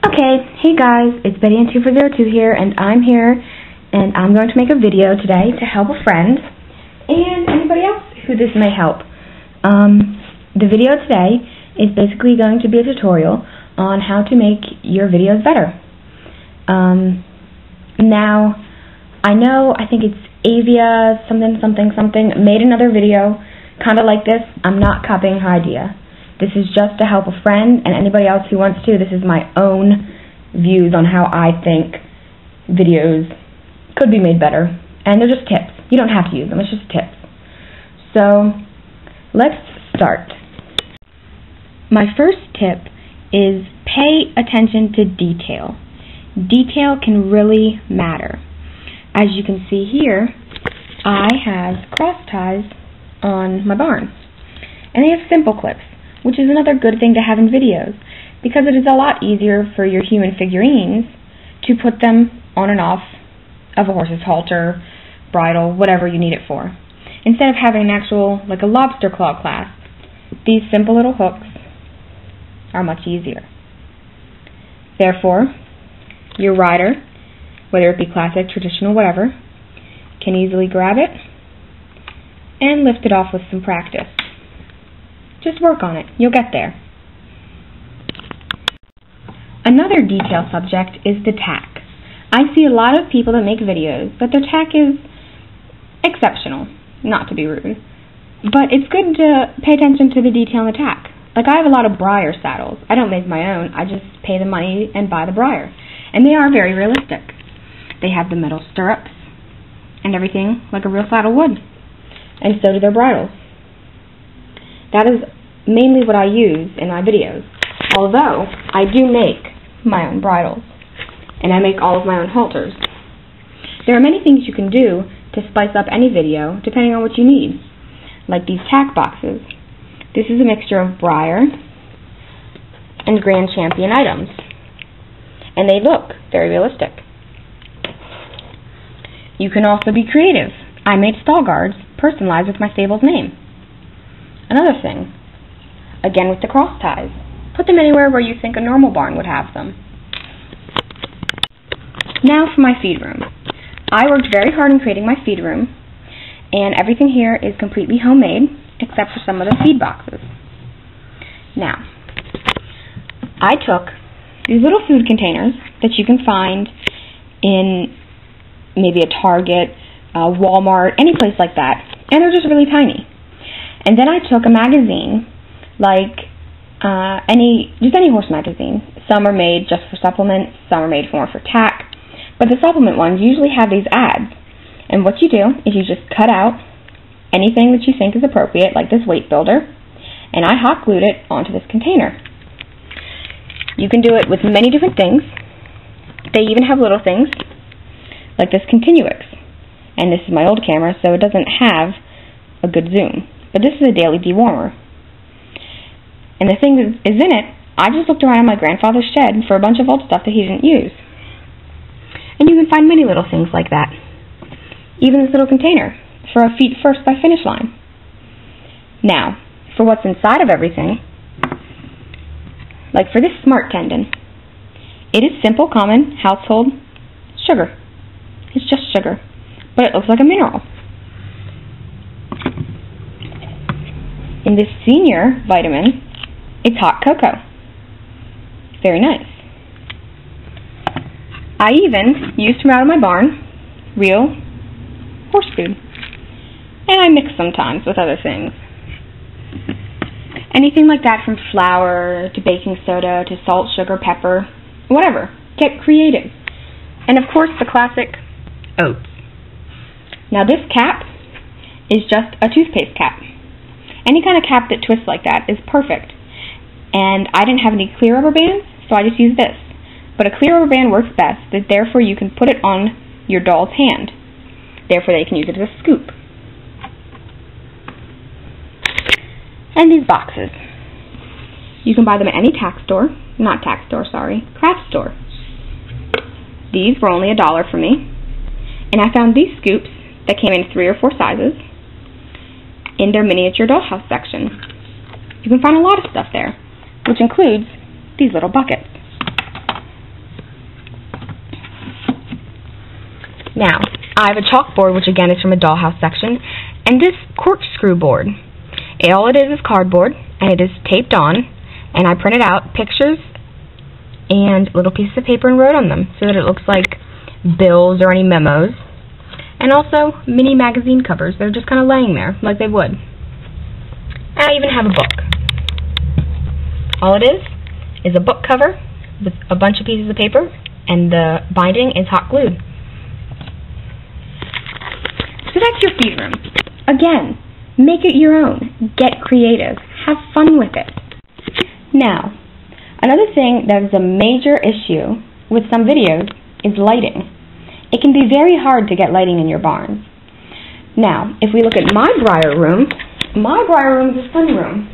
Okay, hey guys, it's Betty-Ann242 here, and I'm here, and I'm going to make a video today to help a friend, and anybody else who this may help. The video today is basically going to be a tutorial on how to make your videos better. Now, I think it's Avia something made another video kind of like this. I'm not copying her idea. This is just to help a friend and anybody else who wants to. This is my own views on how I think videos could be made better. And they're just tips. You don't have to use them. It's just tips. So, let's start. My first tip is pay attention to detail. Detail can really matter. As you can see here, I have cross ties on my barn. And they have simple clips, which is another good thing to have in videos, because it is a lot easier for your human figurines to put them on and off of a horse's halter, bridle, whatever you need it for. Instead of having an actual, like a lobster claw clasp, these simple little hooks are much easier. Therefore, your rider, whether it be classic, traditional, whatever, can easily grab it and lift it off with some practice. Just work on it. You'll get there. Another detail subject is the tack. I see a lot of people that make videos, but their tack is exceptional, not to be rude. But it's good to pay attention to the detail in the tack. Like, I have a lot of Breyer saddles. I don't make my own. I just pay the money and buy the Breyer. And they are very realistic. They have the metal stirrups and everything like a real saddle would. And so do their bridles. That is mainly what I use in my videos, although I do make my own bridles, and I make all of my own halters. There are many things you can do to spice up any video, depending on what you need, like these tack boxes. This is a mixture of Breyer and Grand Champion items, and they look very realistic. You can also be creative. I made stall guards personalized with my stable's name. Another thing, again with the cross ties, put them anywhere where you think a normal barn would have them. Now for my feed room. I worked very hard in creating my feed room, and everything here is completely homemade except for some of the feed boxes. Now, I took these little food containers that you can find in maybe a Target, Walmart, any place like that, and they're just really tiny. And then I took a magazine, like any horse magazine. Some are made just for supplements, some are made more for tack, but the supplement ones usually have these ads. And what you do is you just cut out anything that you think is appropriate, like this weight builder, and I hot glued it onto this container. You can do it with many different things. They even have little things, like this Continuix. And this is my old camera, so it doesn't have a good zoom. But this is a daily dewormer. And the thing that is in it, I just looked around my grandfather's shed for a bunch of old stuff that he didn't use. And you can find many little things like that. Even this little container for a feet first by finish line. Now, for what's inside of everything, like for this smart tendon, it is simple, common, household sugar. It's just sugar, but it looks like a mineral. In this senior vitamin, it's hot cocoa. Very nice. I even used from out of my barn real horse food. And I mix sometimes with other things. Anything like that, from flour to baking soda to salt, sugar, pepper, whatever. Get creative. And of course the classic oats. Now this cap is just a toothpaste cap. Any kind of cap that twists like that is perfect. And I didn't have any clear rubber bands, so I just used this. But a clear rubber band works best, therefore you can put it on your doll's hand. Therefore they can use it as a scoop. And these boxes. You can buy them at any craft store. These were only $1 for me. And I found these scoops that came in 3 or 4 sizes in their miniature dollhouse section. You can find a lot of stuff there, which includes these little buckets. I have a chalkboard, which again is from a dollhouse section, and this corkscrew board. All it is cardboard, and it is taped on, and I printed out pictures and little pieces of paper and wrote on them so that it looks like bills or any memos, and also mini magazine covers. They're just kind of laying there like they would. And I even have a book. All it is a book cover with a bunch of pieces of paper, and the binding is hot glued. So that's your feed room. Again, make it your own. Get creative. Have fun with it. Now, another thing that is a major issue with some videos is lighting. It can be very hard to get lighting in your barns. Now, if we look at my briar room is a sunny room.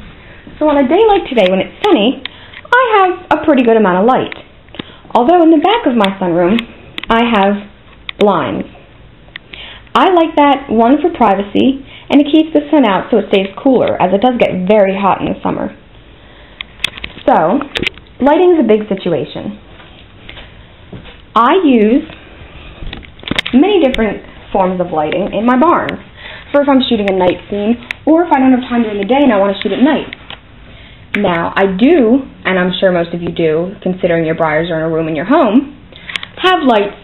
So on a day like today when it's sunny, I have a pretty good amount of light. Although in the back of my sunroom, I have blinds. I like that, one, for privacy, and it keeps the sun out so it stays cooler, as it does get very hot in the summer. So, lighting is a big situation. I use many different forms of lighting in my barns, for if I'm shooting a night scene, or if I don't have time during the day and I want to shoot at night. Now, I do, and I'm sure most of you do, considering your briars are in a room in your home, have lights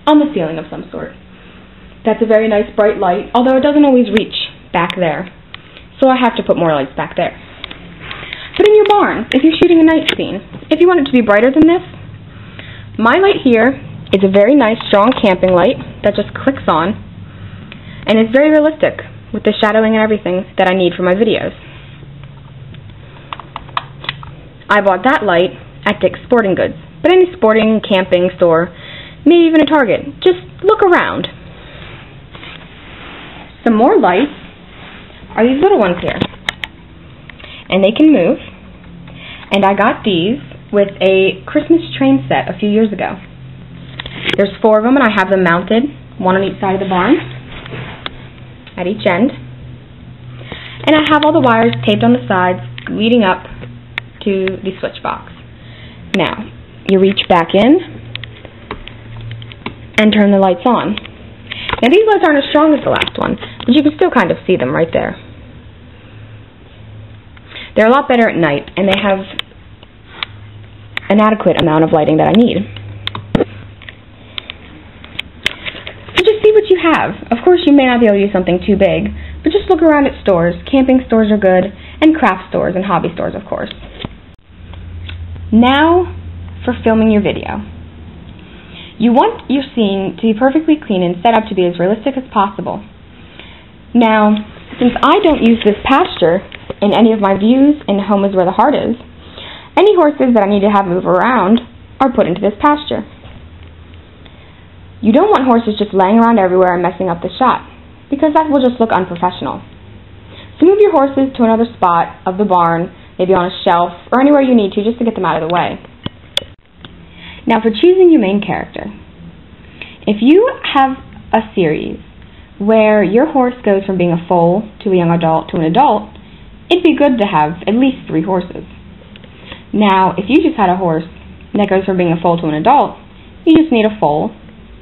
on the ceiling of some sort. That's a very nice bright light, although it doesn't always reach back there. So I have to put more lights back there. But in your barn, if you're shooting a night scene, if you want it to be brighter than this, my light here is a very nice, strong camping light that just clicks on, and it's very realistic with the shadowing and everything that I need for my videos. I bought that light at Dick's Sporting Goods, but any sporting, camping store, maybe even a Target. Just look around. Some more lights are these little ones here, and they can move, and I got these with a Christmas train set a few years ago. There's 4 of them, and I have them mounted, one on each side of the barn, at each end, and I have all the wires taped on the sides leading up to the switch box. Now, you reach back in and turn the lights on. Now, these lights aren't as strong as the last one, but you can still kind of see them right there. They're a lot better at night, and they have an adequate amount of lighting that I need. So just see what you have. Of course, you may not be able to use something too big, but just look around at stores. Camping stores are good, and craft stores and hobby stores, of course. Now for filming your video. You want your scene to be perfectly clean and set up to be as realistic as possible. Now, since I don't use this pasture in any of my views in Home is Where the Heart Is, any horses that I need to have move around are put into this pasture. You don't want horses just laying around everywhere and messing up the shot, because that will just look unprofessional. So move your horses to another spot of the barn, maybe on a shelf, or anywhere you need to, just to get them out of the way. Now for choosing your main character. If you have a series where your horse goes from being a foal to a young adult to an adult, it'd be good to have at least 3 horses. Now, if you just had a horse that goes from being a foal to an adult, you just need a foal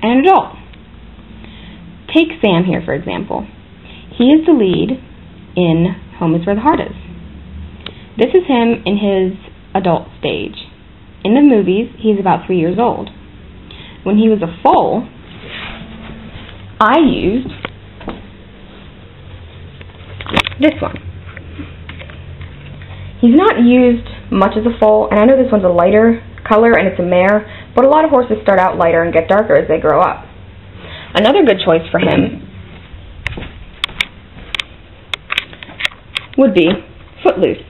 and an adult. Take Sam here, for example. He is the lead in Home is Where the Heart Is. This is him in his adult stage. In the movies, he's about 3 years old. When he was a foal, I used this one. He's not used much as a foal, and I know this one's a lighter color and it's a mare, but a lot of horses start out lighter and get darker as they grow up. Another good choice for him would be Footloose,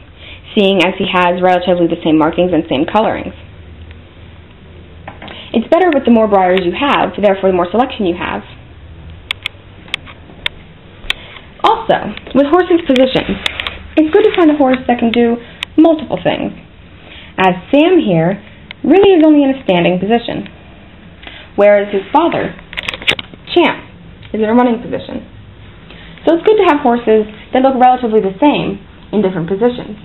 seeing as he has relatively the same markings and same colorings. It's better with the more briars you have, therefore the more selection you have. Also, with horses' positions, it's good to find a horse that can do multiple things, as Sam here really is only in a standing position, whereas his father, Champ, is in a running position. So it's good to have horses that look relatively the same in different positions.